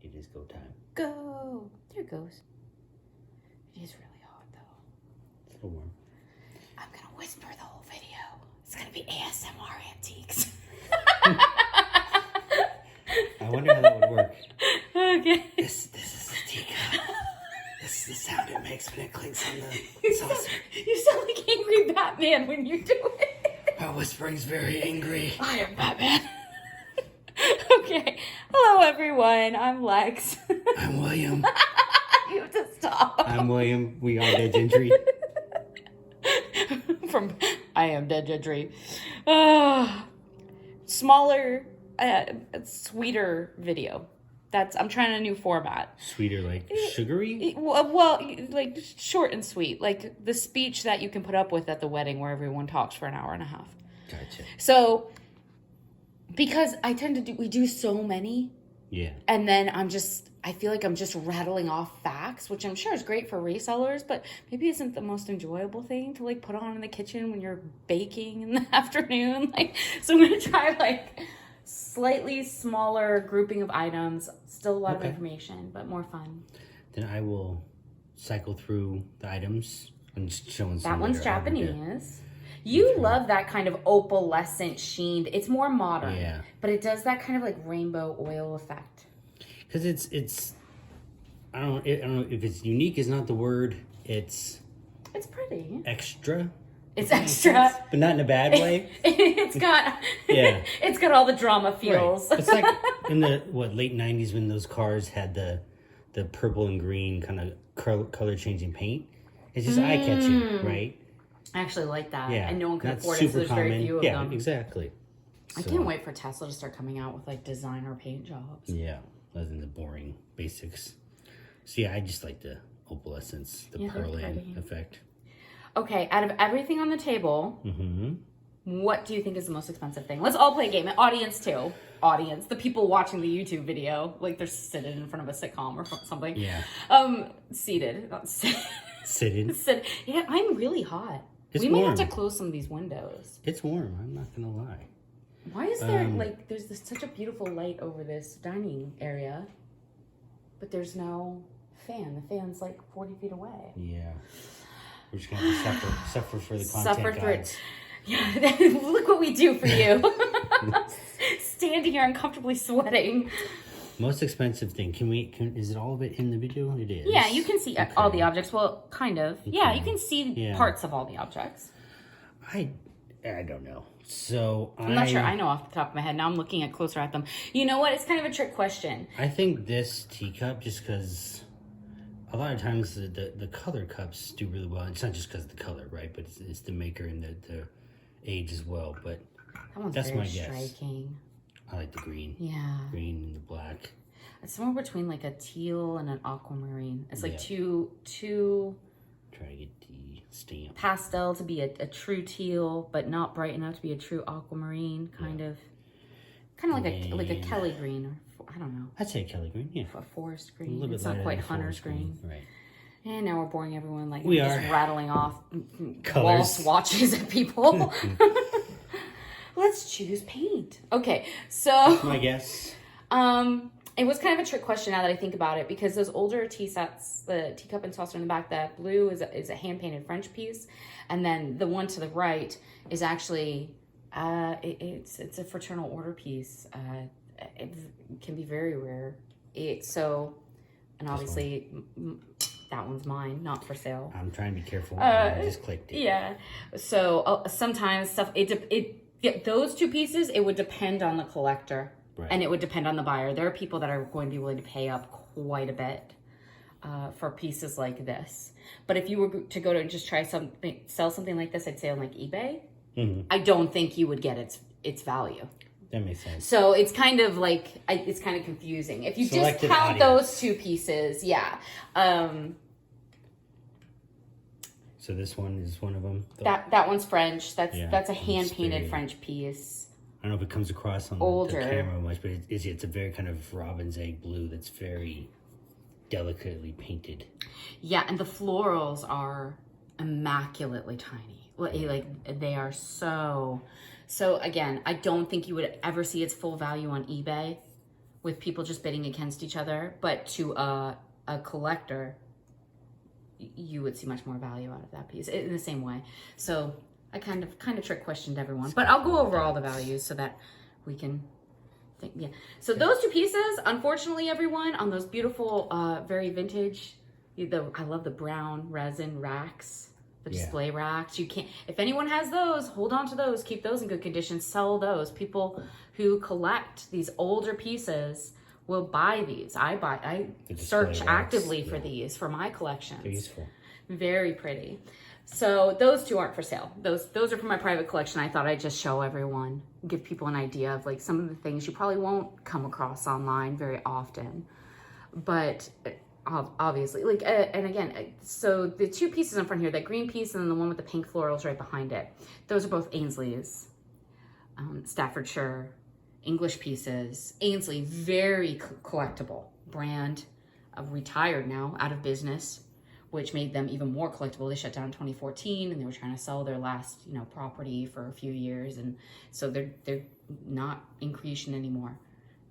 It is go time. Go. There it goes. It is really hot, though. It's a little warm. I'm going to whisper the whole video. It's going to be ASMR antiques. I wonder how that would work. Okay. This is the teacup. This is the sound it makes when it clinks on the saucer. You sound like angry Batman when you do it. My whispering's very angry. I am Batman. Okay. Hello, everyone. I'm Lex. I'm William. You have to stop. I'm William. We are the Gentry. From I Am Dead Gentry. Smaller, sweeter video. I'm trying a new format. Sweeter, like sugary? Well, like short and sweet. Like the speech that you can put up with at the wedding where everyone talks for an hour and a half. Gotcha. So, because we do so many. Yeah. And then I feel like I'm just rattling off facts, which I'm sure is great for resellers, but maybe isn't the most enjoyable thing to like put on in the kitchen when you're baking in the afternoon. So I'm going to try slightly smaller grouping of items, still a lot of information, but more fun. Then I will cycle through the items and just showing some. That one's Japanese. You love that kind of opalescent sheen. It's more modern. Yeah. But it does that kind of like rainbow oil effect. Because it's I don't know if it's unique is not the word. It's pretty. extra. It's extra. But not in a bad way. It's got It's got all the drama feels. Right. It's like in the late 90s when those cars had the purple and green kind of color changing paint. It's just eye catching, right? I actually like that. Yeah. And no one can Not afford it, so super there's very common. few of Yeah, them. exactly. I can't wait for Tesla to start coming out with like designer paint jobs. Yeah, other than the boring basics. So yeah, I just like the opalescence, the pearl-in effect. Okay, out of everything on the table, what do you think is the most expensive thing? Let's all play a game. Audience too. Audience, the people watching the YouTube video, like they're sitting in front of a sitcom or something. Yeah. Seated, not Sitting. Yeah, I'm really hot. It's might warm. have to close some of these windows. It's warm. I'm not gonna lie. Why is there there's such a beautiful light over this dining area, but there's no fan? The fan's like 40 feet away. Yeah. We're just gonna have to suffer for the content. Suffer through it. Yeah, look what we do for you. Standing here uncomfortably sweating. Most expensive thing. Is it all of it in the video? It is. Yeah, you can see all the objects. Well, kind of. Okay. Yeah, you can see parts of all the objects. I don't know. So I'm not sure I know off the top of my head. Now I'm looking closer at them. You know what? It's kind of a trick question. I think this teacup, just because a lot of times the color cups do really well. It's not just because of the color, right? But it's the maker and the age as well. But that's my guess. Striking. I like the green. Yeah. Green and the black. It's somewhere between like a teal and an aquamarine. It's like two. Try to get the stamp. Pastel to be a true teal, but not bright enough to be a true aquamarine. Kind of like a Kelly green, or I don't know. I'd say Kelly green. Yeah. A forest green. It's not quite hunter's green. Right. And now we're boring everyone. Like we just rattling off colors. Wall swatches at people. Let's choose paint. Okay, so that's my guess. It was kind of a trick question now that I think about it, because those older tea sets, the teacup and saucer in the back, that blue is a hand painted French piece, and then the one to the right is actually it's a fraternal order piece. It can be very rare. And obviously that one's mine, not for sale. I'm trying to be careful. I just clicked it. Yeah. So sometimes stuff those two pieces, it would depend on the collector. Right. And it would depend on the buyer. There are people that are going to be willing to pay up quite a bit for pieces like this. But if you were to go to and just sell something like this, I'd say on like eBay, I don't think you would get its value. That makes sense. So it's kind of like, it's kind of confusing. If you Selected just count audience. those two pieces, yeah. So this one is one of them? That one's French. That's a hand-painted French piece. I don't know if it comes across on the camera much, but it's a very kind of robin's egg blue that's very delicately painted. Yeah, and the florals are immaculately tiny. Like they are so again, I don't think you would ever see its full value on eBay, with people just bidding against each other, but to a collector, you would see much more value out of that piece in the same way. So I kind of trick questioned everyone, but I'll go over all the values so that we can think. Yeah. So those two pieces, unfortunately, everyone, on those beautiful, very vintage. I love the brown resin racks, the display racks. You can't. If anyone has those, hold on to those. Keep those in good condition. Sell those. People who collect these older pieces will buy these. I search actively for these for my collections. They're useful. Very pretty. So those two aren't for sale. Those are for my private collection. I thought I'd just show everyone, give people an idea of like some of the things you probably won't come across online very often. But obviously, like, and again, so the two pieces in front here, that green piece and then the one with the pink florals right behind it, those are both Aynsley's, Staffordshire, English pieces. Aynsley, very collectible brand, retired now, out of business, which made them even more collectible. They shut down in 2014 and they were trying to sell their last, property for a few years. And so they're not in creation anymore.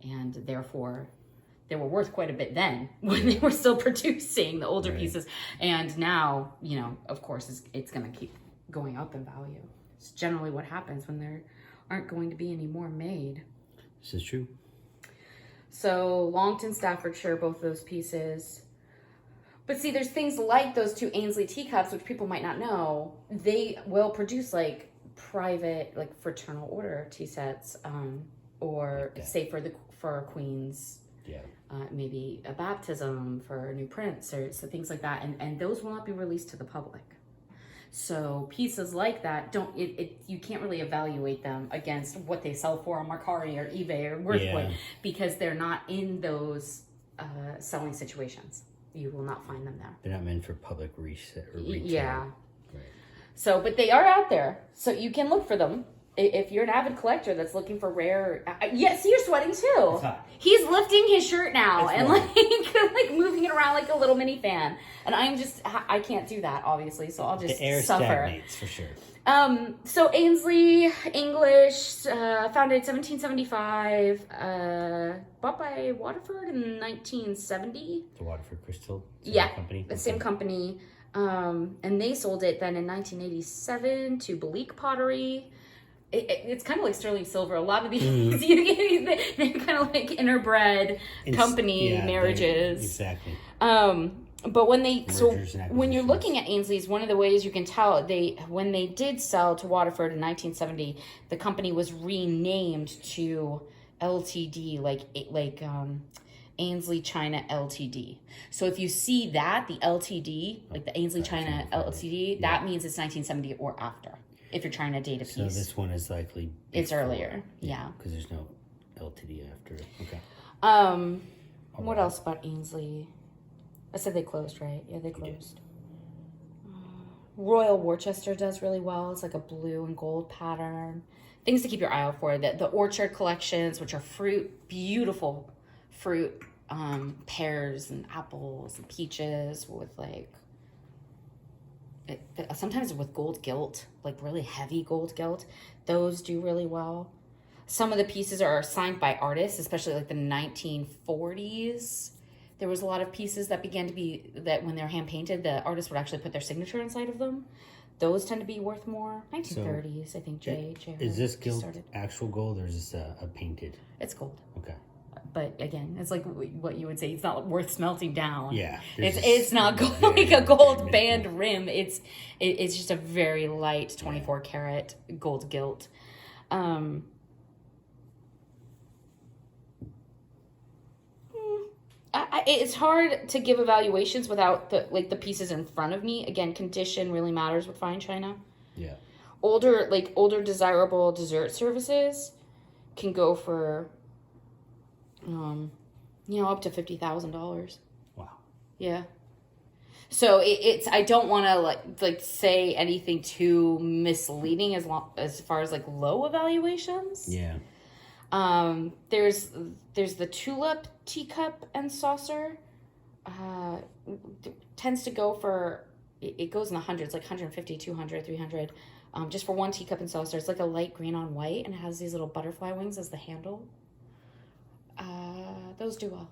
And therefore they were worth quite a bit then when they were still producing the older pieces. And now, of course, it's going to keep going up in value. It's generally what happens when there aren't going to be any more made. This is true. So Longton, Staffordshire, both of those pieces. But see, there's things like those two Aynsley teacups, which people might not know. They will produce like private, like fraternal order tea sets, or say for queens. Yeah. Maybe a baptism for a new prince or so things like that. And those will not be released to the public. So pieces like that you can't really evaluate them against what they sell for on Mercari or eBay or Worthwood because they're not in those selling situations. You will not find them there. They're not meant for public retail. Yeah. Right. So, but they are out there. So you can look for them. If you're an avid collector that's looking for rare... see, you're sweating too. He's lifting his shirt now and like moving it around like a little mini fan. And I can't do that, obviously, so I'll just the air suffer. Stagnates, for sure. So Aynsley, English, founded 1775, bought by Waterford in 1970. The Waterford Crystal company. The same company. And they sold it then in 1987 to Bleak Pottery. It's kind of like sterling silver. A lot of these, they're kind of like interbred company marriages. Exactly. But when you're looking at Aynsley's, one of the ways you can tell when they did sell to Waterford in 1970, the company was renamed to LTD, like Aynsley China Ltd. So if you see that, the LTD, like the Aynsley China Ltd, that means it's 1970 or after. If you're trying to date a piece. So this one is likely before. It's earlier, yeah. Because there's no LTD after. Okay. What else about Aynsley? I said they closed, right? Yeah, they closed. Royal Worcester does really well. It's like a blue and gold pattern. Things to keep your eye out for. The orchard collections, which are beautiful fruit, pears and apples and peaches with sometimes with gold gilt, like really heavy gold gilt. Those do really well. Some of the pieces are signed by artists, especially like the 1940s. There was a lot of pieces that began to be, that when they're hand painted, the artist would actually put their signature inside of them. Those tend to be worth more. 1930s, I think J. Is this gilt actual gold or is this a painted? It's gold. Okay. But again, it's like what you would say, it's not worth smelting down. Yeah. It's not gold, like a gold band rim. It's just a very light 24 karat gold gilt. It's hard to give evaluations without the pieces in front of me. Again, condition really matters with fine china. Yeah. Older desirable dessert services can go for up to $50,000. Wow. Yeah. So it's I don't want to like say anything too misleading as far as like low evaluations. Yeah. There's the tulip teacup and saucer. Tends to go for, it goes in the hundreds, like 150, 200, 300, just for one teacup and saucer. It's like a light green on white and it has these little butterfly wings as the handle. those do well.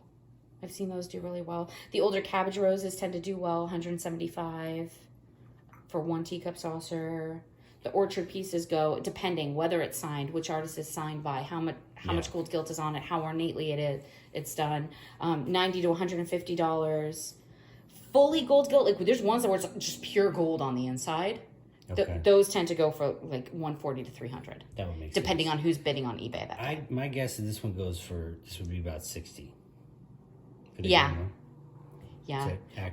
I've seen those do really well. The older cabbage roses tend to do well, 175 for one teacup saucer. The orchard pieces go, depending whether it's signed, which artist is signed by, how much gold gilt is on it, how ornately it's done. $90 to $150. Fully gold gilt, like there's ones that were just pure gold on the inside. Okay. Those tend to go for like $140 to $300. That would make depending sense. on who's bidding on eBay that day. My guess is this would be about $60. Yeah.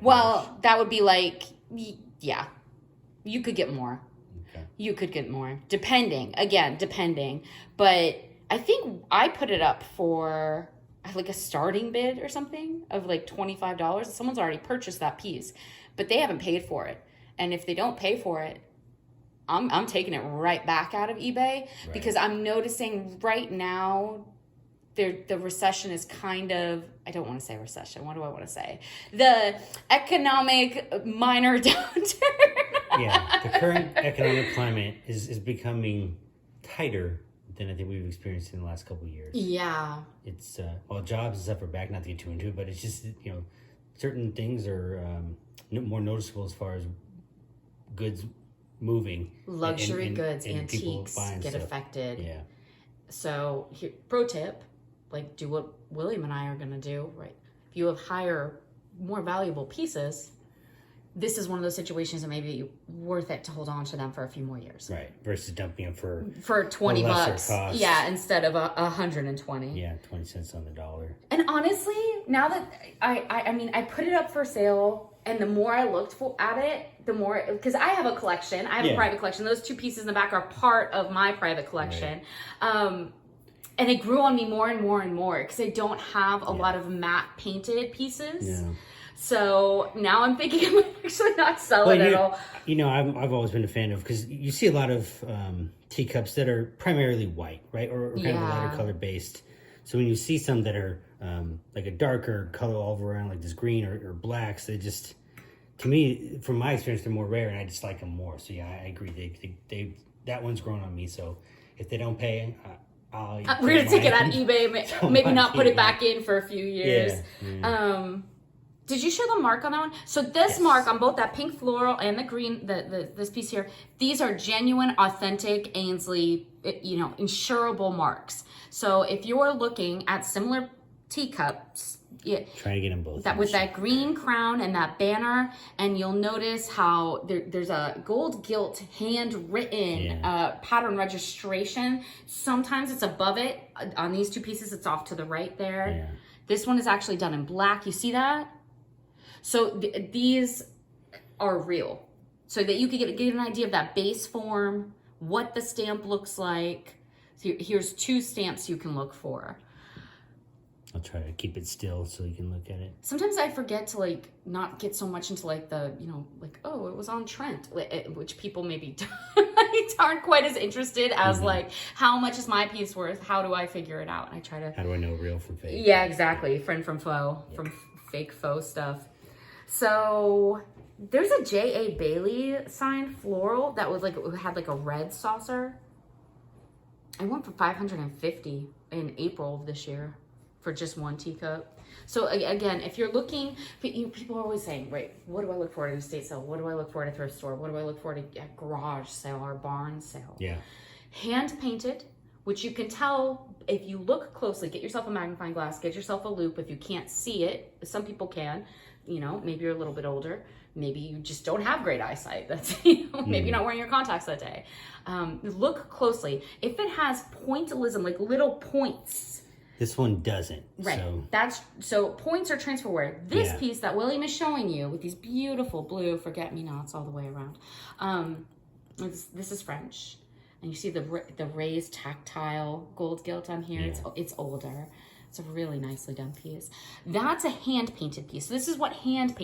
Well, that would be like, yeah. You could get more. Okay. You could get more. Depending. But I think I put it up for like a starting bid or something of like $25. Someone's already purchased that piece, but they haven't paid for it. And if they don't pay for it, I'm taking it right back out of eBay because I'm noticing right now the recession is kind of, I don't want to say recession. What do I want to say? The economic minor downturn. Yeah, the current economic climate is becoming tighter than I think we've experienced in the last couple of years. Yeah. It's, jobs and stuff are back, not to get too into it, but it's just, certain things are more noticeable as far as goods moving. Luxury goods, antiques get affected. Yeah. So, pro tip, like do what William and I are going to do, right? If you have higher, more valuable pieces, this is one of those situations that maybe worth it to hold on to them for a few more years. Right. Versus dumping them for $20. Cost. Yeah, instead of 120. Yeah, 20 cents on the dollar. And honestly, now that I put it up for sale, and the more I looked at it, the more, because I have a collection. I have a private collection. Those two pieces in the back are part of my private collection. Right. And it grew on me more and more and more because I don't have a lot of matte painted pieces. Yeah. So now I'm thinking I might actually not sell it at all. I've always been a fan of, because you see a lot of teacups that are primarily white, right? Or kind of a lighter color based. So when you see some that are like a darker color all around, like this green or blacks, they just, to me, from my experience, they're more rare and I just like them more. So yeah, I agree. They that one's grown on me. So if they don't pay, we're going to take it on eBay, maybe not put it back in for a few years. Yeah. Did you show the mark on that one? So this mark on both that pink floral and the green, this piece here, these are genuine, authentic Aynsley, insurable marks. So if you're looking at similar teacups, try to get them both. That with that green crown and that banner, and you'll notice how there's a gold gilt handwritten pattern registration. Sometimes it's above it. On these two pieces, it's off to the right there. Yeah. This one is actually done in black. You see that? So these are real, so that you can get an idea of that base form, what the stamp looks like. So here's two stamps you can look for. I'll try to keep it still so you can look at it. Sometimes I forget to not get so much into the, it was on Trent, which people maybe aren't quite as interested as how much is my piece worth? How do I figure it out? And I try to. How do I know real from fake? Yeah, exactly. Friend from foe, from fake faux stuff. So there's a J.A. Bailey signed floral that was had a red saucer. I went for $550 in April of this year for just one teacup. So again, if you're looking, people are always saying, right, what do I look for at an estate sale? What do I look for at a thrift store? What do I look for at a garage sale or barn sale? Yeah. Hand painted, which you can tell if you look closely. Get yourself a magnifying glass, get yourself a loop if you can't see it. Some people can. Maybe you're a little bit older. Maybe you just don't have great eyesight. That's, maybe you're not wearing your contacts that day. Look closely. If it has pointillism, like little points. This one doesn't. Right. So points are transfer wear. This piece that William is showing you with these beautiful blue forget-me-nots all the way around. This is French. And you see the raised tactile gold gilt on here. Yeah. It's older. It's a really nicely done piece. That's a hand-painted piece. So this is what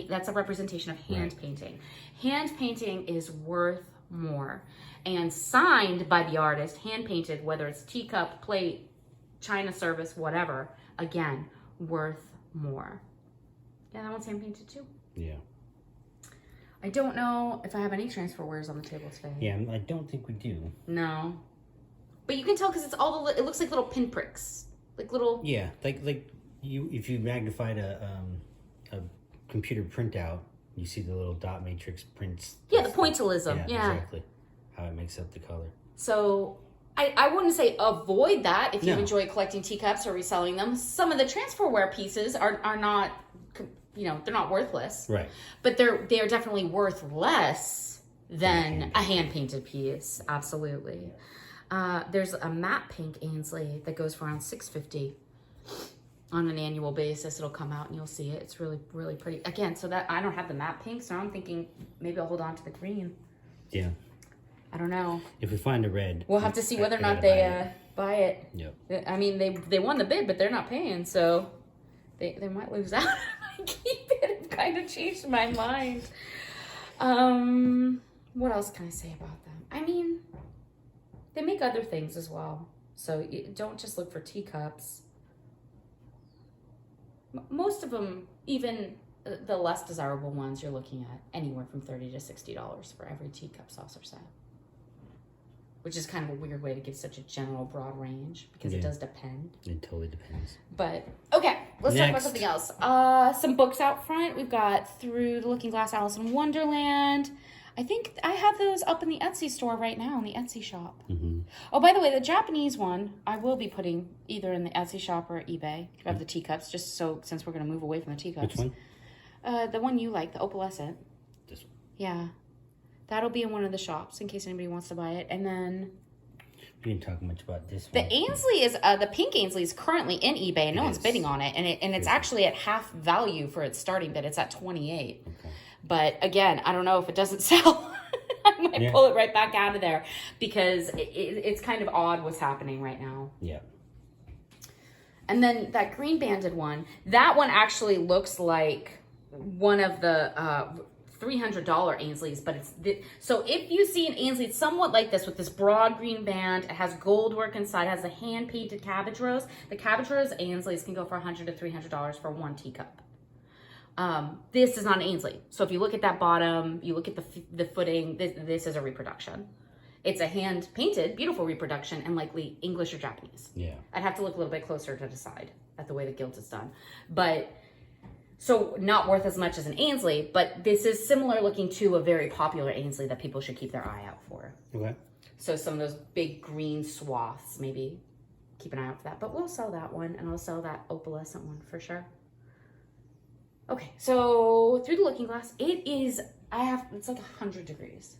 that's a representation of hand painting. Hand painting is worth more. And signed by the artist, hand-painted, whether it's teacup, plate, China service, whatever, again, worth more. Yeah, that one's hand-painted too. Yeah. I don't know if I have any transfer wares on the table today. Yeah, I don't think we do. No. But you can tell because it's it looks like little pinpricks. Like little... Yeah, like if you magnified a computer printout, you see the little dot matrix prints. Yeah, the pointillism. Yeah, exactly. How it makes up the color. So I wouldn't say avoid that if you enjoy collecting teacups or reselling them. Some of the transferware pieces are not, they're not worthless. Right. But they are definitely worth less than a hand painted piece. Absolutely. There's a matte pink Aynsley that goes for around $6.50 on an annual basis. It'll come out and you'll see it. It's really, really pretty. Again, so that I don't have the matte pink, so I'm thinking maybe I'll hold on to the green. Yeah. I don't know. If we find a red, we'll have to see whether or not they buy it. Yep. I mean, they won the bid, but they're not paying, so they might lose out. I keep it. It kind of changed my mind. What else can I say about them? I mean, they make other things as well. So don't just look for teacups. Most of them, even the less desirable ones, you're looking at anywhere from $30 to $60 for every teacup saucer set. Which is kind of a weird way to give such a general broad range because it does depend. It totally depends. But, okay, let's talk about something else. Some books out front. We've got Through the Looking Glass, Alice in Wonderland. I think I have those up in the Etsy store right now, in the Etsy shop. Mm-hmm. Oh, by the way, the Japanese one, I will be putting either in the Etsy shop or eBay of the teacups, just so, since we're going to move away from the teacups. Which one? The one you like, the opalescent. This one? Yeah. That'll be in one of the shops in case anybody wants to buy it. And then we didn't talk much about this the one. Aynsley is the pink Aynsley is currently in eBay and no one's bidding on it, and it's actually at half value for its starting bid. It's at $28. Okay. But again, I don't know if it doesn't sell. I might pull it right back out of there because it's kind of odd what's happening right now. Yeah. And then that green banded one, that one actually looks like one of the $300 Ainsleys, but so if you see an Aynsley, it's somewhat like this with this broad green band. It has gold work inside, has the hand painted cabbage rose. The cabbage rose Ainsleys can go for $100 to $300 for one teacup. This is not an Aynsley. So if you look at that bottom, you look at the footing, this is a reproduction. It's a hand painted, beautiful reproduction, and likely English or Japanese. Yeah. I'd have to look a little bit closer to decide at the way the gilt is done. But so not worth as much as an Aynsley, but this is similar looking to a very popular Aynsley that people should keep their eye out for. Okay. So some of those big green swaths, maybe keep an eye out for that. But we'll sell that one, and I'll sell that opalescent one for sure. Okay, so Through the Looking Glass, it's like 100 degrees.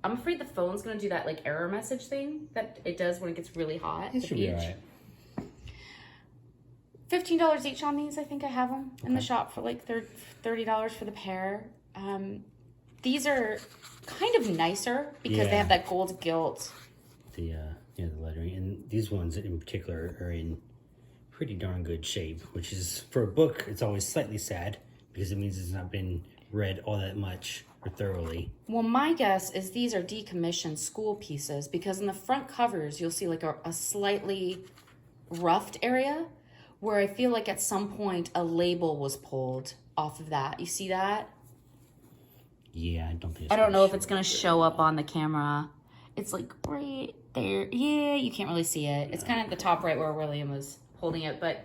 I'm afraid the phone's gonna do that like error message thing that it does when it gets really hot. It should be all right. $15 each on these. I think I have them in the shop for like $30 for the pair. These are kind of nicer because they have that gold gilt. The lettering, and these ones in particular are in pretty darn good shape, which is, for a book, it's always slightly sad because it means it's not been read all that much or thoroughly. Well, my guess is these are decommissioned school pieces because in the front covers you'll see like a slightly roughed area where I feel like at some point a label was pulled off of that. You see that? Yeah, I don't think I don't know if it's going to show up on the camera. It's like right there. Yeah, you can't really see it. It's kind of at the top right where William was holding it, but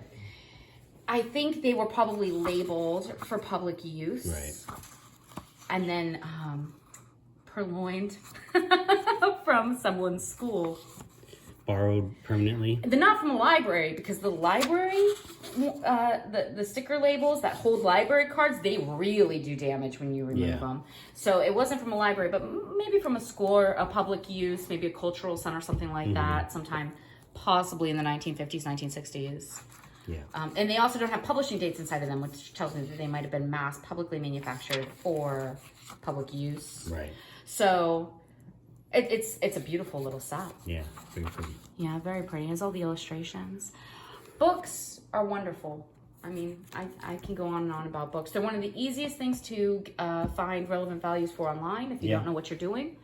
I think they were probably labeled for public use. Right. And then purloined from someone's school. Borrowed permanently? They're not from a library, because the library, the sticker labels that hold library cards, they really do damage when you remove them. So it wasn't from a library, but maybe from a school or a public use, maybe a cultural center, something like that, sometime possibly in the 1950s, 1960s. Yeah. And they also don't have publishing dates inside of them, which tells me that they might have been mass publicly manufactured for public use. Right. So it's a beautiful little set. Yeah, very pretty. Yeah, very pretty. It has all the illustrations. Books are wonderful. I mean, I can go on and on about books. They're one of the easiest things to find relevant values for online if you don't know what you're doing.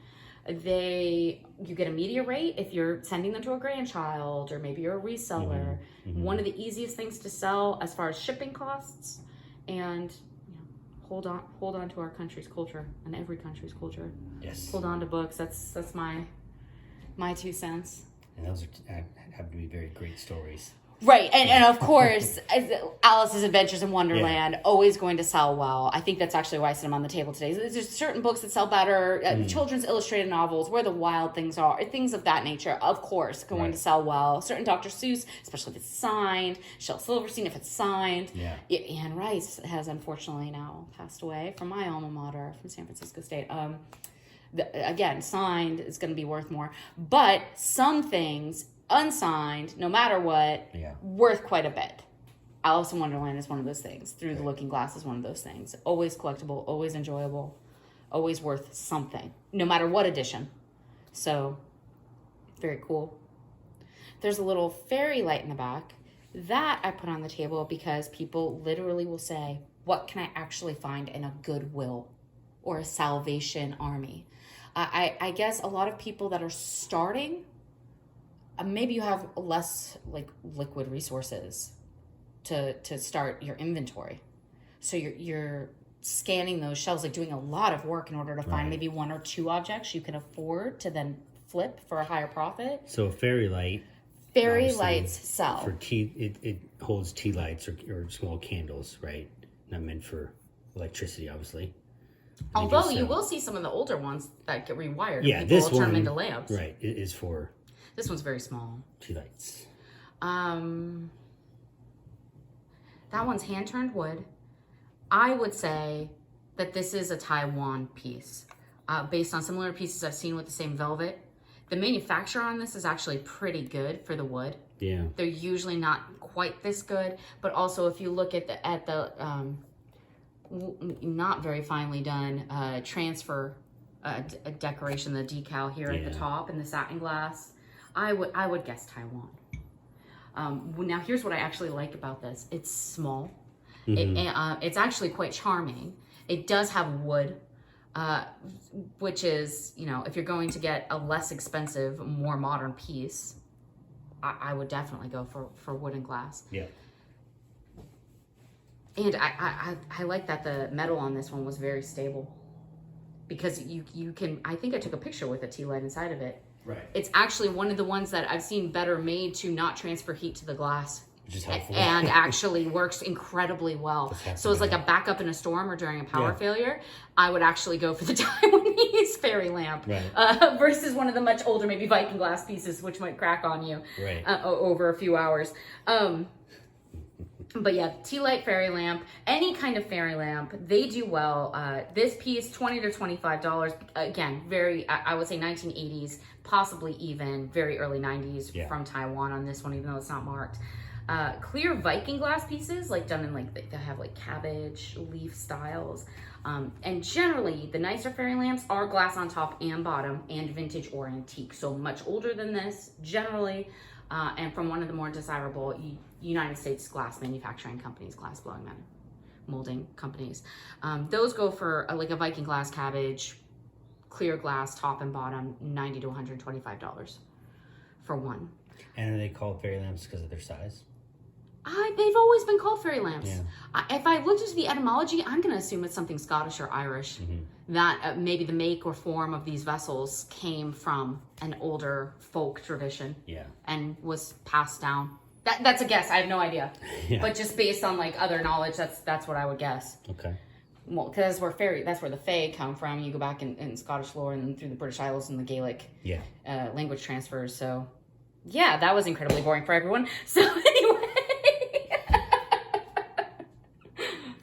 You get a media rate if you're sending them to a grandchild or maybe you're a reseller. One of the easiest things to sell as far as shipping costs, and hold on to our country's culture and every country's culture. Yes. Hold on to books. That's my 2 cents. And those have to be very great stories. Right, and of course, Alice's Adventures in Wonderland, always going to sell well. I think that's actually why I set them on the table today. There's certain books that sell better, children's illustrated novels, Where the Wild Things Are, things of that nature, of course, going to sell well. Certain Dr. Seuss, especially if it's signed, Shel Silverstein, if it's signed. Yeah. Anne Rice has unfortunately now passed away from my alma mater, from San Francisco State. Again, signed is going to be worth more. But some things, unsigned, no matter what, worth quite a bit. Alice in Wonderland is one of those things. Through the Looking Glass is one of those things. Always collectible, always enjoyable, always worth something, no matter what edition. So, very cool. There's a little fairy light in the back. That I put on the table because people literally will say, what can I actually find in a Goodwill or a Salvation Army? I guess a lot of people that are starting, maybe you have less like liquid resources to start your inventory. So you're scanning those shelves, like doing a lot of work in order to find maybe one or two objects you can afford to then flip for a higher profit. So a fairy light. Fairy lights sell. For tea, it holds tea lights or small candles, right? Not meant for electricity, obviously. Although you will see some of the older ones that get rewired. Yeah, and this people will turn one, them into lamps. Right, it is for... This one's very small. Tea lights. That one's hand-turned wood. I would say that this is a Taiwan piece. Based on similar pieces I've seen with the same velvet. The manufacturer on this is actually pretty good for the wood. Yeah. They're usually not quite this good, but also if you look at the not very finely done transfer decoration, the decal here at the top and the satin glass, I would guess Taiwan. Now here's what I actually like about this. It's small. It's actually quite charming. It does have wood, which is, if you're going to get a less expensive, more modern piece, I would definitely go for wood and glass. Yeah. And I like that the metal on this one was very stable, because you can, I think I took a picture with a tea light inside of it. Right. It's actually one of the ones that I've seen better made to not transfer heat to the glass. Which is helpful. And actually works incredibly well. So it's like a backup in a storm or during a power failure. I would actually go for the Taiwanese fairy lamp versus one of the much older, maybe Viking glass pieces, which might crack on you over a few hours. But yeah, tea light fairy lamp, any kind of fairy lamp, they do well. This piece, $20 to $25. Again, very, I would say 1980s, possibly even very early 90s from Taiwan on this one, even though it's not marked. Clear Viking glass pieces, like done in like, they have like cabbage leaf styles. And generally, the nicer fairy lamps are glass on top and bottom and vintage or antique. So much older than this, generally, and from one of the more desirable United States glass manufacturing companies, glass blowing molding companies. Those go for like a Viking glass cabbage, clear glass top and bottom, $90 to $125 for one. And are they called fairy lamps because of their size? They've always been called fairy lamps. Yeah. If I looked into the etymology, I'm going to assume it's something Scottish or Irish. That maybe the make or form of these vessels came from an older folk tradition and was passed down. That's a guess. I have no idea. But just based on like other knowledge, that's what I would guess. Okay. Well, because that's where the Fae come from. You go back in Scottish lore and through the British Isles and the Gaelic language transfers. So yeah, that was incredibly boring for everyone. So anyway.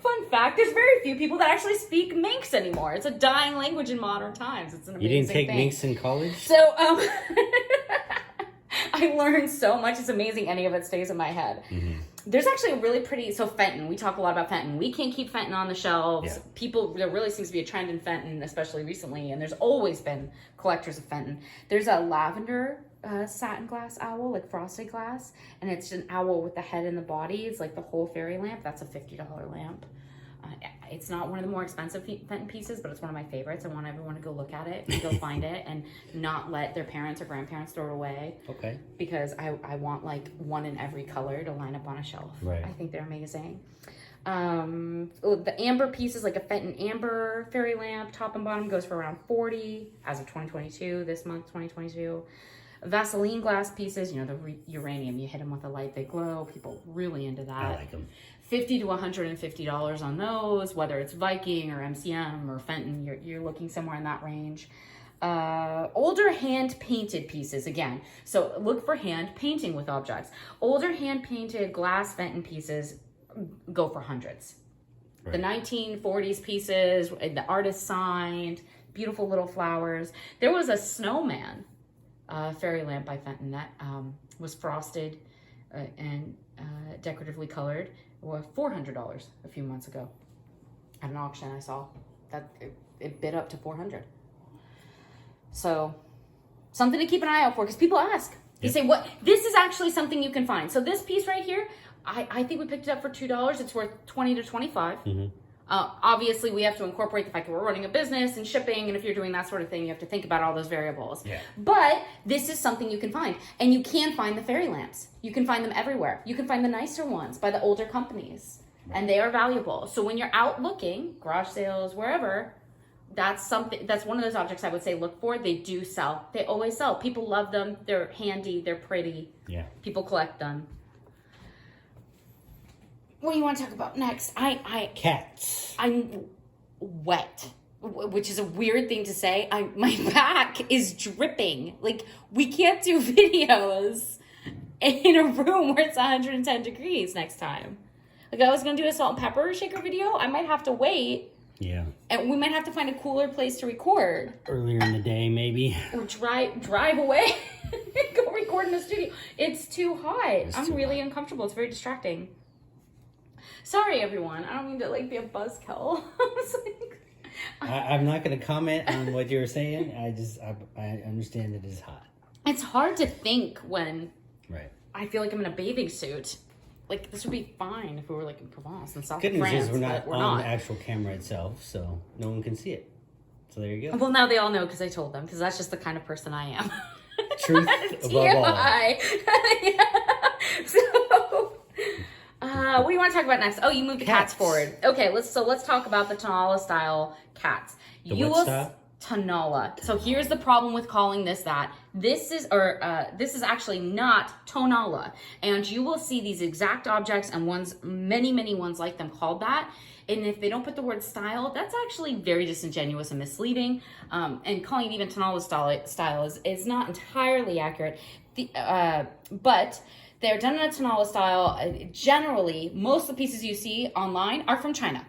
Fun fact, there's very few people that actually speak Manx anymore. It's a dying language in modern times. It's an amazing thing. You didn't take Manx in college? So, I learned so much. It's amazing any of it stays in my head. There's actually a really pretty, so Fenton, we talk a lot about Fenton. We can't keep Fenton on the shelves. There really seems to be a trend in Fenton, especially recently, and there's always been collectors of Fenton. There's a lavender satin glass owl, like frosted glass, and it's an owl with the head and the body. It's like the whole fairy lamp. That's a $50 lamp. It's not one of the more expensive Fenton pieces, but it's one of my favorites. I want everyone to go look at it and go find it and not let their parents or grandparents throw it away. Okay. Because I want like one in every color to line up on a shelf. Right. I think they're amazing. The amber piece is like a Fenton amber fairy lamp. Top and bottom goes for around $40 as of 2022, this month, 2022. Vaseline glass pieces, you know, the uranium, you hit them with a light, they glow. People really into that. I like them. $50 to $150 on those, whether it's Viking or MCM or Fenton, you're looking somewhere in that range. Older hand painted pieces again. So look for hand painting with objects. Older hand painted glass Fenton pieces go for hundreds. Right. The 1940s pieces, the artist signed, beautiful little flowers. There was a snowman fairy lamp by Fenton that was frosted and decoratively colored. $400 a few months ago at an auction. I saw that it bid up to $400. So something to keep an eye out for, because people ask. They say, "What? This is actually something you can find." So this piece right here, I think we picked it up for $2. It's worth $20 to $25. Mm-hmm. Obviously, we have to incorporate the fact that we're running a business and shipping, and if you're doing that sort of thing, you have to think about all those variables. Yeah. But this is something you can find, and you can find the fairy lamps. You can find them everywhere. You can find the nicer ones by the older companies, and they are valuable. So when you're out looking, garage sales, wherever, that's one of those objects I would say look for. They do sell. They always sell. People love them. They're handy. They're pretty. Yeah. People collect them. What do you want to talk about next? Cats. I'm wet, which is a weird thing to say. My back is dripping. Like, we can't do videos in a room where it's 110 degrees next time. Like, I was going to do a salt and pepper shaker video. I might have to wait. Yeah. And we might have to find a cooler place to record. Earlier in the day, maybe. Or drive away and go record in the studio. It's too hot. I'm really uncomfortable. It's very distracting. Sorry, everyone. I don't mean to be a buzzkill. I'm not going to comment on what you were saying. I understand that it's hot. It's hard to think when I feel like I'm in a bathing suit. Like, this would be fine if we were in Provence and South France. Good news is we're not on the actual camera itself, so no one can see it. So there you go. Well, now they all know because I told them, because that's just the kind of person I am. Truth above all. Yeah. So... what do you want to talk about next? Oh, you moved the cats forward. Okay, let's talk about the Tonala style cats. What style? Tonala. So here's the problem with calling this that. This is actually not Tonala, and you will see these exact objects and many ones like them called that. And if they don't put the word style, that's actually very disingenuous and misleading. And calling it even Tonala style is not entirely accurate. But they're done in a Tonala style. Generally, most of the pieces you see online are from China.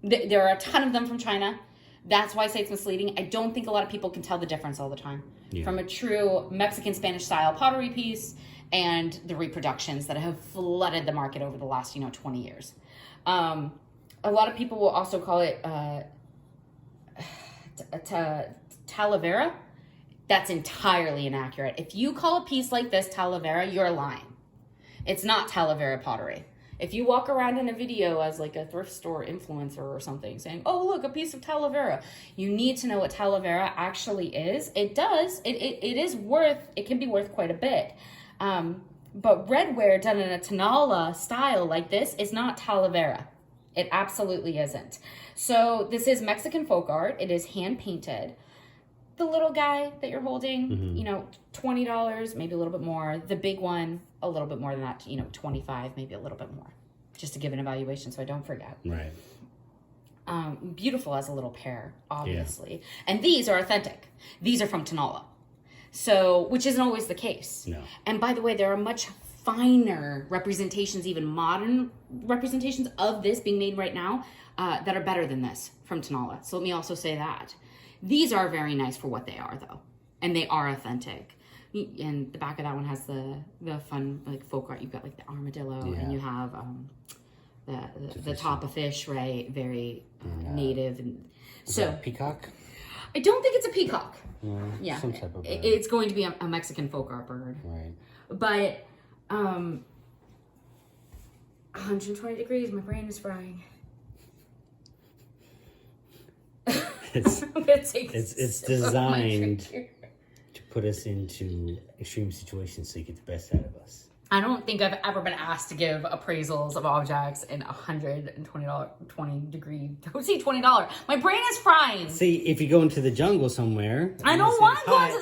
There are a ton of them from China. That's why I say it's misleading. I don't think a lot of people can tell the difference all the time from a true Mexican Spanish style pottery piece and the reproductions that have flooded the market over the last 20 years. A lot of people will also call it Talavera. That's entirely inaccurate. If you call a piece like this Talavera, you're lying. It's not Talavera pottery. If you walk around in a video as a thrift store influencer or something saying, "Oh, look, a piece of Talavera," you need to know what Talavera actually is. It does. It can be worth quite a bit. But redware done in a Tonala style like this is not Talavera. It absolutely isn't. So this is Mexican folk art. It is hand painted. The little guy that you're holding, $20, maybe a little bit more. The big one, a little bit more than that, $25, maybe a little bit more, just to give an evaluation so I don't forget. Right. Beautiful as a little pair, obviously. Yeah. And these are authentic. These are from Tonala. So, which isn't always the case. No. And by the way, there are much finer representations, even modern representations of this being made right now, that are better than this from Tonala. So let me also say that. These are very nice for what they are, though. And they are authentic. And the back of that one has the fun, folk art. You've got, the armadillo, and you have the top of fish, right? Very native. And so, that a peacock? I don't think it's a peacock. Yeah. Some type of bird. It's going to be a Mexican folk art bird. Right. But 120 degrees, my brain is frying. It's designed to put us into extreme situations so you get the best out of us. I don't think I've ever been asked to give appraisals of objects in $20 $20. My brain is frying. See, if you go into the jungle somewhere, I don't want to go into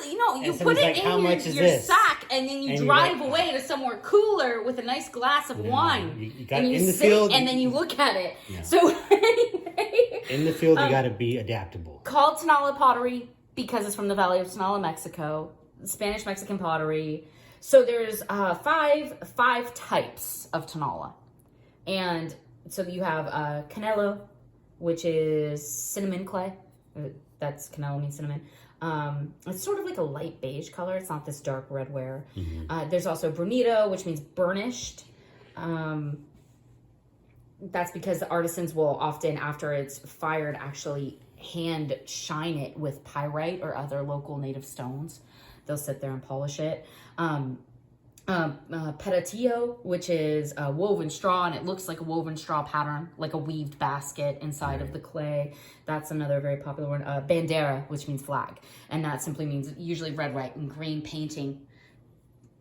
you put it like, in your sack and then you drive away to somewhere cooler with a nice glass of wine. You got and you in the sit field, and then you look at it. No. So anyway, in the field, you got to be adaptable. Called Tonala Pottery because it's from the Valley of Tonala, Mexico. Spanish Mexican pottery. So there's five types of Tonala. And so you have canelo, which is cinnamon clay. That's canelo means cinnamon. It's sort of like a light beige color. It's not this dark red ware. Mm-hmm. There's also brunito, which means burnished. That's because the artisans will often, after it's fired, actually hand shine it with pyrite or other local native stones. They'll sit there and polish it. Pedatillo, which is woven straw, and it looks like a woven straw pattern, like a weaved basket inside of the clay. That's another very popular one. Bandera, which means flag, and that simply means usually red, white, and green painting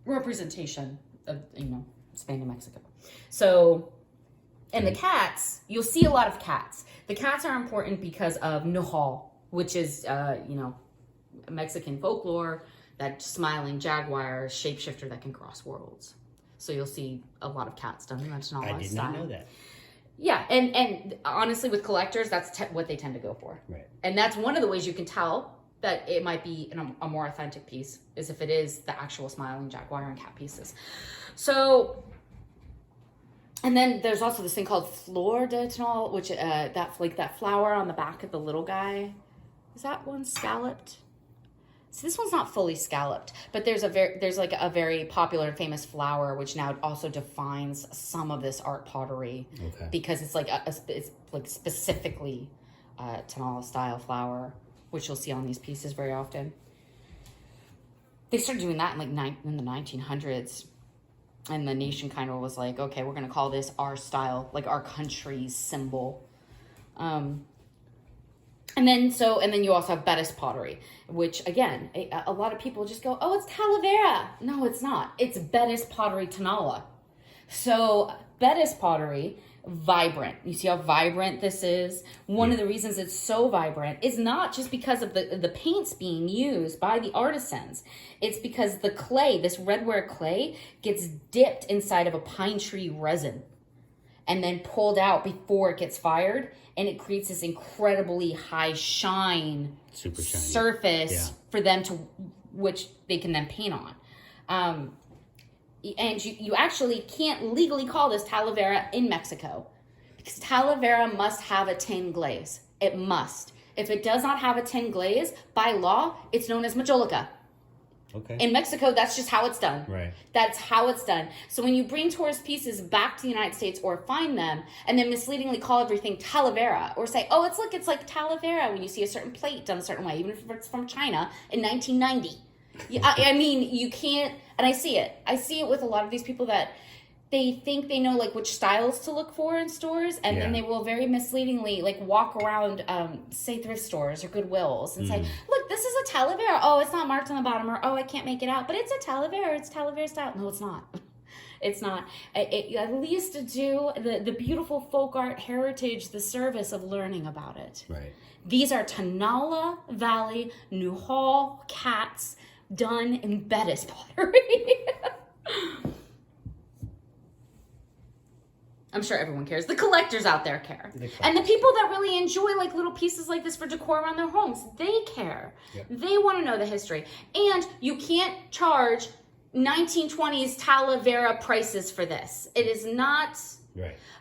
representation of, Spain and Mexico. So, and the cats, you'll see a lot of cats. The cats are important because of Nojal, which is, Mexican folklore, that smiling jaguar shapeshifter that can cross worlds. So you'll see a lot of cats done in that Tonala style. I did not know that. Yeah, and honestly, with collectors, that's what they tend to go for. Right. And that's one of the ways you can tell that it might be a more authentic piece, is if it is the actual smiling jaguar and cat pieces. So, and then there's also this thing called flor de Tonala, which that flower on the back of the little guy. Is that one scalloped? So this one's not fully scalloped, but there's a very popular and famous flower which now also defines some of this art pottery, because it's it's specifically Tonala style flower, which you'll see on these pieces very often. They started doing that in the 1900s, and the nation kind of was like, okay, we're going to call this our style, like our country's symbol. And then you also have Betis pottery, which again, a lot of people just go, oh, it's Talavera. No, it's not. It's Betis pottery Tonala. So Betis pottery, vibrant. You see how vibrant this is? One of the reasons it's so vibrant is not just because of the paints being used by the artisans. It's because the clay, this redware clay, gets dipped inside of a pine tree resin and then pulled out before it gets fired. And it creates this incredibly high shine surface for them which they can then paint on. And you actually can't legally call this Talavera in Mexico, because Talavera must have a tin glaze. It must. If it does not have a tin glaze, by law, it's known as Majolica. Okay. In Mexico, that's just how it's done. Right. That's how it's done. So when you bring tourist pieces back to the United States or find them and then misleadingly call everything Talavera, or say, oh, it's like Talavera when you see a certain plate done a certain way, even if it's from China in 1990. I mean, you can't, and I see it. I see it with a lot of these people that they think they know which styles to look for in stores, and then they will very misleadingly walk around, say thrift stores or Goodwills and say, look, this is a Talavera. Oh, it's not marked on the bottom, or oh, I can't make it out, but it's a Talavera. It's Talavera style. No, it's not. It's not. At least do the beautiful folk art heritage the service of learning about it. Right. These are Tonala Valley Nujal cats done in Betis pottery. I'm sure everyone cares. The collectors out there care. And the people that really enjoy little pieces like this for decor around their homes, they care. Yep. They want to know the history. And you can't charge 1920s Talavera prices for this. It is not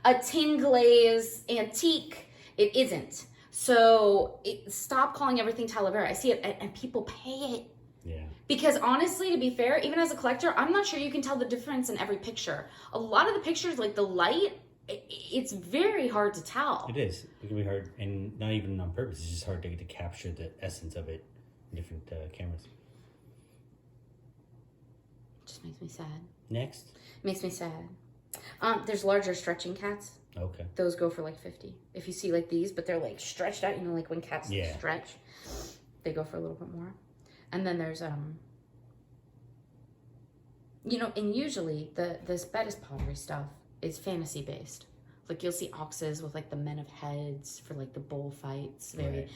a tin glaze antique. It isn't. So stop calling everything Talavera. I see it, and people pay it. Yeah. Because honestly, to be fair, even as a collector, I'm not sure you can tell the difference in every picture. A lot of the pictures, the light, it's very hard to tell. It is. It can be hard, and not even on purpose. It's just hard to capture the essence of it in different cameras. Just makes me sad. Next. Makes me sad. There's larger stretching cats. Okay. Those go for $50. If you see these, but they're stretched out, when cats stretch, they go for a little bit more. And then there's And usually this Bettis pottery stuff is fantasy based. Like you'll see oxes with like the men of heads for like the bullfights, very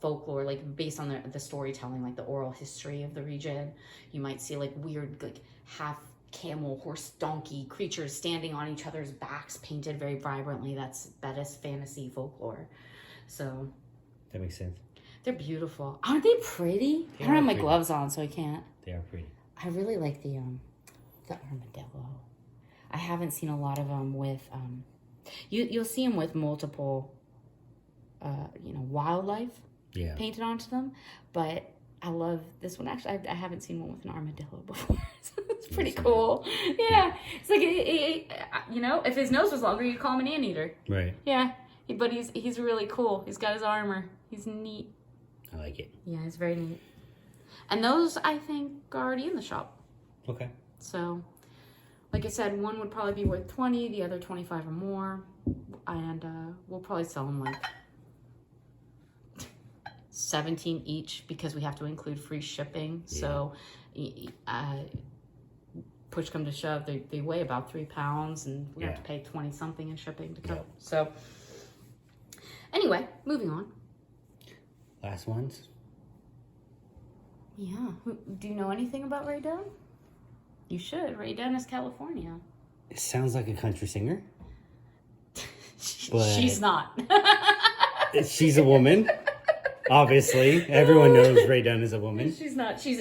folklore, like based on the storytelling, like the oral history of the region. You might see like weird, like half camel, horse, donkey creatures standing on each other's backs, painted very vibrantly. That's Bettis fantasy folklore. So that makes sense. They're beautiful. Aren't they pretty? I don't have my gloves on, so I can't. They are pretty. I really like the armadillo. I haven't seen a lot of them with you'll see them with multiple wildlife painted onto them, but I love this one. Actually, I haven't seen one with an armadillo before. So it's pretty cool. Yeah, it's like if his nose was longer, you'd call him an anteater. Right. Yeah, but he's really cool. He's got his armor. He's neat. I like it. Yeah, it's very neat. And those, I think, are already in the shop. Okay. So, like I said, one would probably be worth 20, the other 25 or more. And we'll probably sell them like 17 each because we have to include free shipping. Yeah. So, push come to shove, they weigh about 3 pounds and we have to pay 20 something in shipping to come. Yeah. So, anyway, moving on. Last ones? Yeah. Do you know anything about Rae Dunn? You should. Rae Dunn is California. It sounds like a country singer. But she's not. She's a woman. Obviously. Everyone knows Rae Dunn is a woman. She's not. She's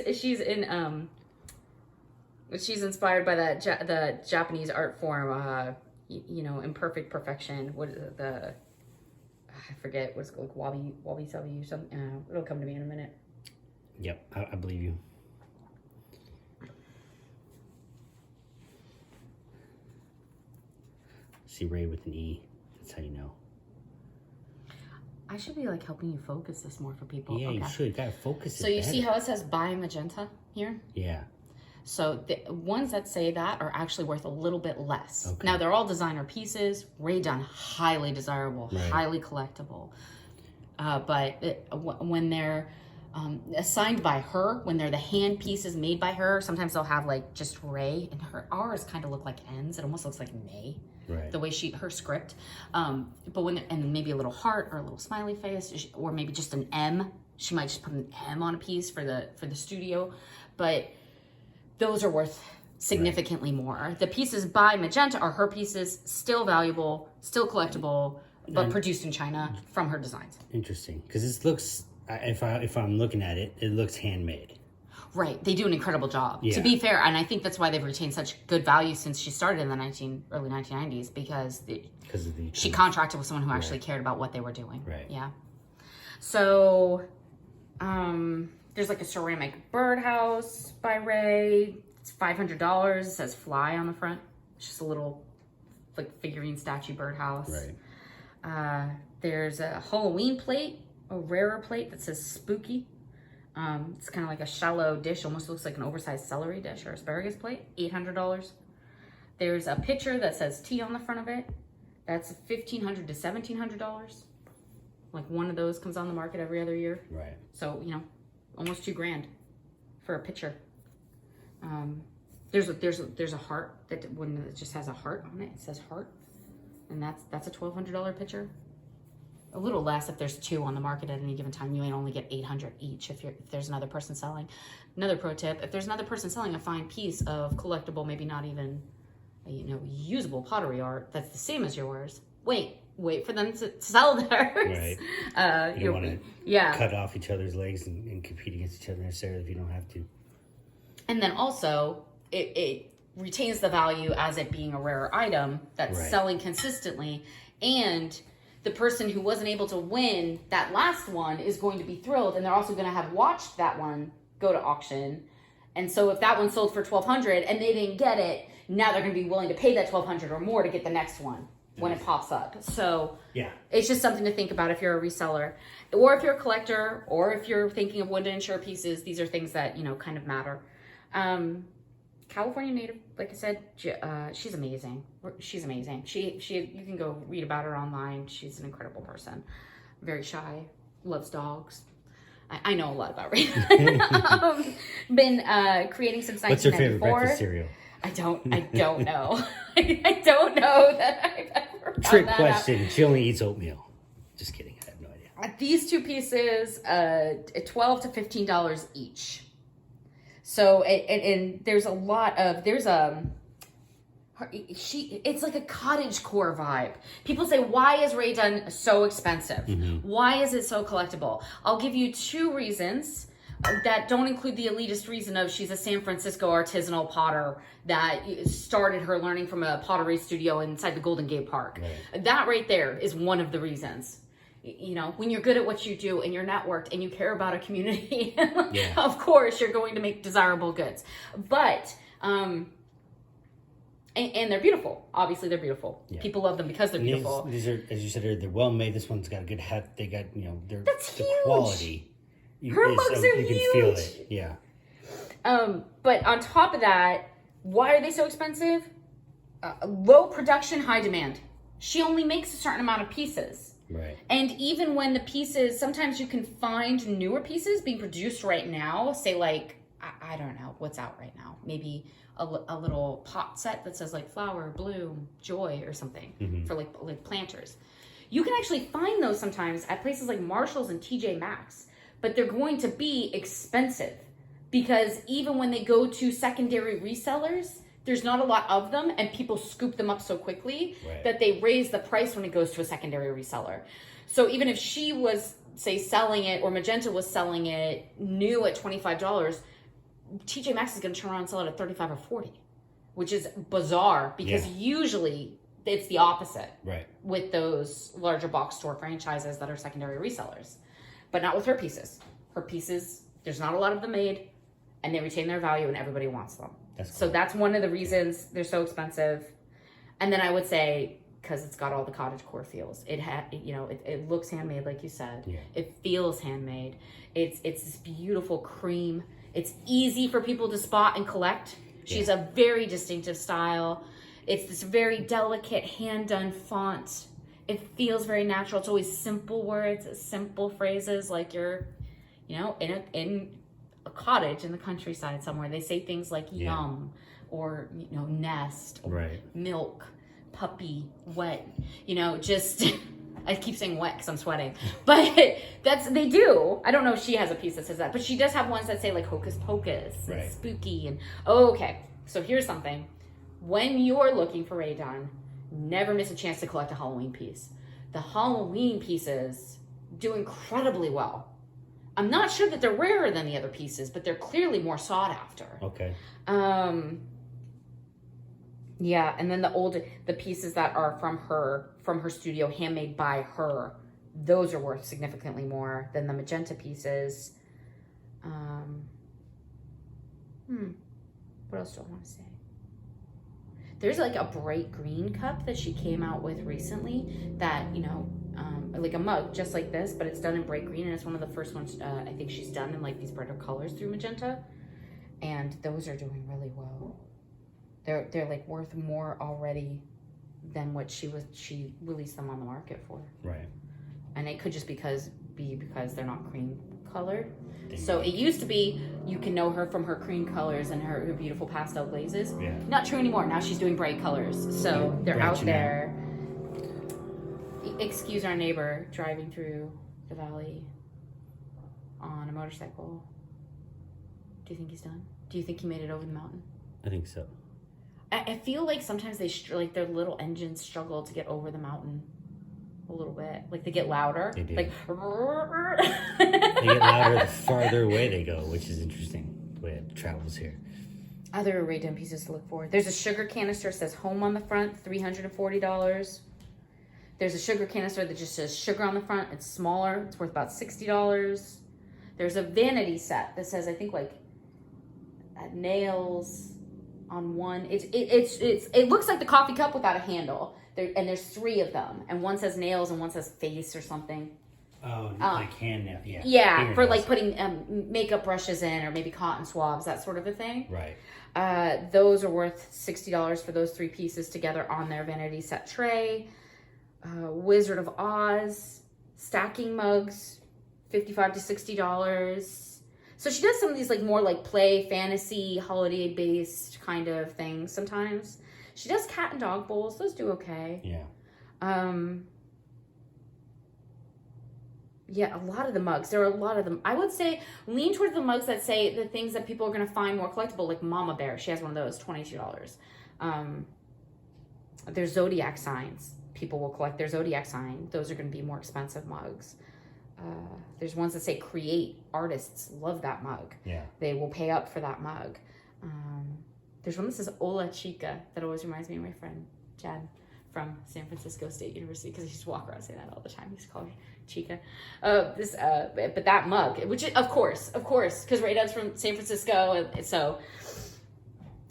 inspired by the Japanese art form, imperfect perfection. What is it? I forget what's called, wabi sabi or something. It'll come to me in a minute. Yep, I believe you. See Ray with an E. That's how you know. I should be like helping you focus this more for people. Yeah, you should. You gotta focus it. So you see how it says buy magenta here? Yeah. So the ones that say that are actually worth a little bit less. Okay. Now they're all designer pieces. Rae Dunn, highly desirable, highly collectible. But when they're assigned by her, when they're the hand pieces made by her, sometimes they'll have like just Rae, and ours kind of look like N's. It almost looks like May. Right. The way her script. But and maybe a little heart or a little smiley face, or maybe just an M. She might just put an M on a piece for the studio, but those are worth significantly more. The pieces by Magenta are her pieces, still valuable, still collectible, but produced in China from her designs. Interesting, because this looks, if I'm looking at it, it looks handmade. Right, they do an incredible job. Yeah. To be fair, and I think that's why they've retained such good value since she started in the early 1990s, because she contracted with someone who actually cared about what they were doing. Right. Yeah. So, there's like a ceramic birdhouse by Rae. It's $500. It says fly on the front. It's just a little like figurine statue birdhouse. Right. There's a Halloween plate, a rarer plate that says spooky. It's kind of like a shallow dish, almost looks like an oversized celery dish or asparagus plate, $800. There's a pitcher that says tea on the front of it. That's $1,500 to $1,700. Like one of those comes on the market every other year. Right. So, almost $2,000 for a pitcher. There's a heart that when it just has a heart on it, it says heart. And that's a $1,200 pitcher. A little less if there's two on the market at any given time. You may only get $800 each if there's another person selling. Another pro tip: if there's another person selling a fine piece of collectible, maybe not even usable pottery art that's the same as yours, wait for them to sell theirs. Right. You don't want to cut off each other's legs and compete against each other necessarily if you don't have to. And then also it retains the value as it being a rare item that's selling consistently, and the person who wasn't able to win that last one is going to be thrilled, and they're also going to have watched that one go to auction. And so if that one sold for $1,200 and they didn't get it, now they're going to be willing to pay that $1,200 or more to get the next one when it pops up. So it's just something to think about if you're a reseller, or if you're a collector, or if you're thinking of when to insure pieces. These are things that kind of matter. California native, like I said, she's amazing. She's amazing. She you can go read about her online. She's an incredible person. Very shy, loves dogs. I know a lot about Rae Dunn. Been creating since 1994. What's your favorite breakfast cereal? I don't know. I don't know that I've ever found Trick that question. out. She only eats oatmeal. Just kidding. I have no idea. These two pieces, $12 to $15 each. So, and there's a lot of, it's like a cottagecore vibe. People say, why is Rae Dunn so expensive? Why is it so collectible? I'll give you 2 reasons that don't include the elitist reason of she's a San Francisco artisanal potter that started her learning from a pottery studio inside the Golden Gate Park. Right. That right there is one of the reasons. You know, when you're good at what you do and you're networked and you care about a community, of course you're going to make desirable goods. But, and they're beautiful. Obviously they're beautiful. Yeah. People love them because they're beautiful. These are, as you said, they're well made. This one's got a good hat. They got, That's the huge. quality. Her mugs are you huge. can feel it. Yeah. But on top of that, why are they so expensive? Low production, high demand. She only makes a certain amount of pieces. Right. And even when the pieces, sometimes you can find newer pieces being produced right now. Say like, I don't know what's out right now. Maybe a little pot set that says like flower, bloom, joy or something for like planters. You can actually find those sometimes at places like Marshall's and TJ Maxx. But they're going to be expensive because even when they go to secondary resellers, there's not a lot of them and people scoop them up so quickly that they raise the price when it goes to a secondary reseller. So even if she was, say, selling it or Magenta was selling it new at $25, TJ Maxx is going to turn around and sell it at $35 or $40, which is bizarre because usually it's the opposite with those larger box store franchises that are secondary resellers. But not with her pieces. Her pieces, there's not a lot of them made, and they retain their value, and everybody wants them. So that's one of the reasons they're so expensive. And then I would say, because it's got all the cottagecore feels. It looks handmade, like you said. Yeah. It feels handmade. It's this beautiful cream. It's easy for people to spot and collect. She's a very distinctive style. It's this very delicate, hand-done font. It feels very natural. It's always simple words, simple phrases, like you're, in a cottage in the countryside somewhere. They say things like yum or, nest or milk, puppy, wet, just, I keep saying wet because I'm sweating, but they do. I don't know if she has a piece that says that, but she does have ones that say like hocus pocus and spooky and, okay. So here's something. When you're looking for Rae Dunn, never miss a chance to collect a Halloween piece. The Halloween pieces do incredibly well. I'm not sure that they're rarer than the other pieces, but they're clearly more sought after. Okay. Yeah, and then the pieces that are from her studio, handmade by her, those are worth significantly more than the Magenta pieces. What else do I want to say? There's like a bright green cup that she came out with recently that, like a mug just like this, but it's done in bright green, and it's one of the first ones I think she's done in like these brighter colors through Magenta, and those are doing really well. They're like worth more already than what she released them on the market for. Right. And it could just because they're not cream colored. So it used to be you can know her from her cream colors and her beautiful pastel glazes. Yeah. Not true anymore. Now she's doing bright colors. So they're out there. Excuse our neighbor driving through the valley on a motorcycle. Do you think he's done? Do you think he made it over the mountain? I think so. I feel like sometimes their little engines struggle to get over the mountain a little bit. Like they get louder. They do. Like they get louder the farther away they go, which is interesting the way it travels here. Other Rae Dunn pieces to look for. There's a sugar canister that says home on the front, $340. There's a sugar canister that just says sugar on the front. It's smaller. It's worth about $60. There's a vanity set that says, I think, like nails on one. It looks like the coffee cup without a handle. And there's 3 of them, and one says nails and one says face or something. Oh, like hand nail, yeah. Yeah, fingernails. for like putting makeup brushes in, or maybe cotton swabs, that sort of a thing. Right. Those are worth $60 for those 3 pieces together on their vanity set tray. Wizard of Oz stacking mugs, $55 to $60. So she does some of these like more like play, fantasy, holiday based kind of things sometimes. She does cat and dog bowls. Those do okay. Yeah. Yeah, a lot of the mugs. There are a lot of them. I would say lean towards the mugs that say the things that people are going to find more collectible, like Mama Bear. She has one of those, $22. There's zodiac signs. People will collect their zodiac sign. Those are going to be more expensive mugs. There's ones that say create. Artists love that mug. Yeah. They will pay up for that mug. There's one that says Hola Chica that always reminds me of my friend Chad from San Francisco State University, because he used to walk around saying that all the time. He used to call me Chica. But that mug, which is, of course, because Rae Dunn's from San Francisco, and so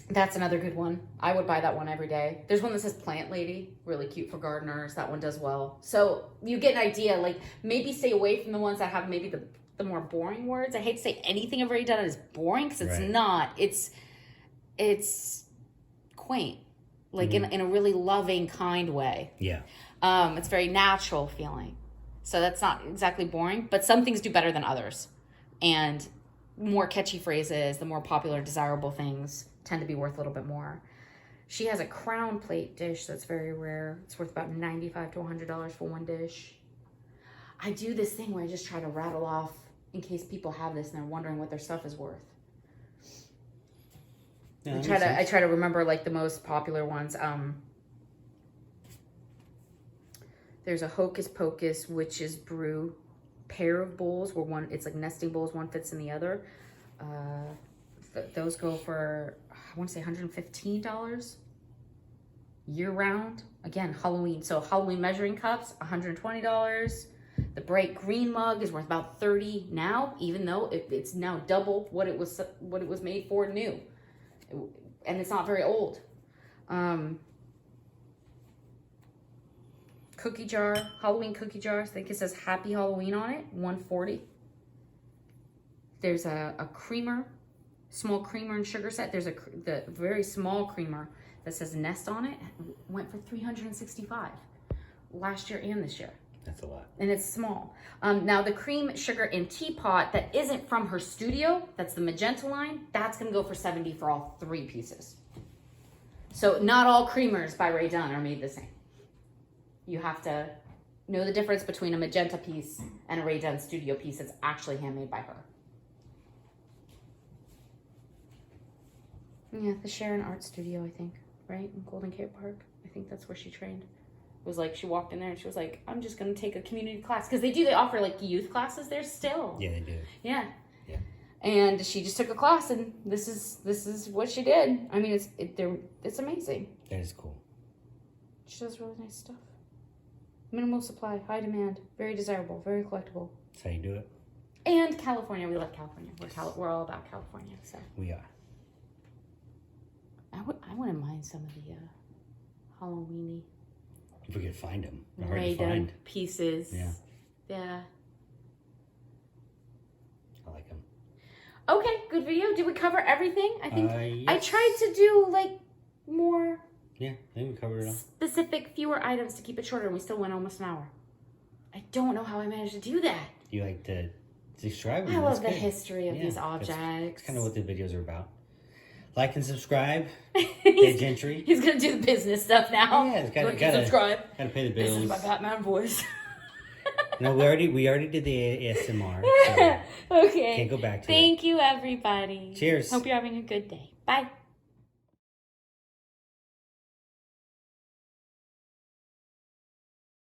that's another good one. I would buy that one every day. There's one that says Plant Lady, really cute for gardeners. That one does well. So you get an idea, like maybe stay away from the ones that have maybe the more boring words. I hate to say anything of Rae Dunn is boring, because it's not. It's quaint, like in a really loving, kind way. Yeah. It's very natural feeling. So that's not exactly boring, but some things do better than others. And more catchy phrases, the more popular, desirable things tend to be worth a little bit more. She has a crown plate dish that's very rare. It's worth about $95 to $100 for one dish. I do this thing where I just try to rattle off in case people have this and they're wondering what their stuff is worth. Yeah, I try to remember like the most popular ones. There's a Hocus Pocus Witch's Brew pair of bowls where it's like nesting bowls, one fits in the other. Those go for, I want to say $115 year round. Again, Halloween. So Halloween measuring cups, $120. The bright green mug is worth about $30 now, even though it's now double what it was made for new. And it's not very old. Cookie jar, Halloween cookie jar. I think it says Happy Halloween on it, $140. There's a creamer, small creamer and sugar set. There's the very small creamer that says Nest on it. Went for $365 last year and this year. That's a lot. And it's small. Now the cream, sugar, and teapot that isn't from her studio, that's the magenta line, that's going to go for $70 for all 3 pieces. So not all creamers by Rae Dunn are made the same. You have to know the difference between a magenta piece and a Rae Dunn studio piece that's actually handmade by her. Yeah, the Sharon Art Studio, I think, right? In Golden Gate Park. I think that's where she trained. It was like, she walked in there and she was like, I'm just going to take a community class. Because they offer like youth classes there still. Yeah, they do. Yeah. Yeah. And she just took a class, and this is what she did. I mean, it's amazing. That is cool. She does really nice stuff. Minimal supply, high demand, very desirable, very collectible. That's how you do it. And California, we love California. We're all about California, so. We are. I wouldn't mind some of the Halloween-y. If we could find them. Rae Dunn pieces. Yeah. Yeah. I like them. Okay, good video. Did we cover everything? I think yes. I tried to do like more. Yeah, I think we covered it all. Specific, fewer items to keep it shorter, and we still went almost an hour. I don't know how I managed to do that. You like to describe them? I love the history of these objects. That's kind of what the videos are about. Like and subscribe. Hey, Gentry. He's gonna do the business stuff now. Yeah, gotta subscribe. Gotta pay the bills. This is my Batman voice. No, we already did the ASMR. So okay. can't go back to it. Thank you, everybody. Cheers. Hope you're having a good day. Bye.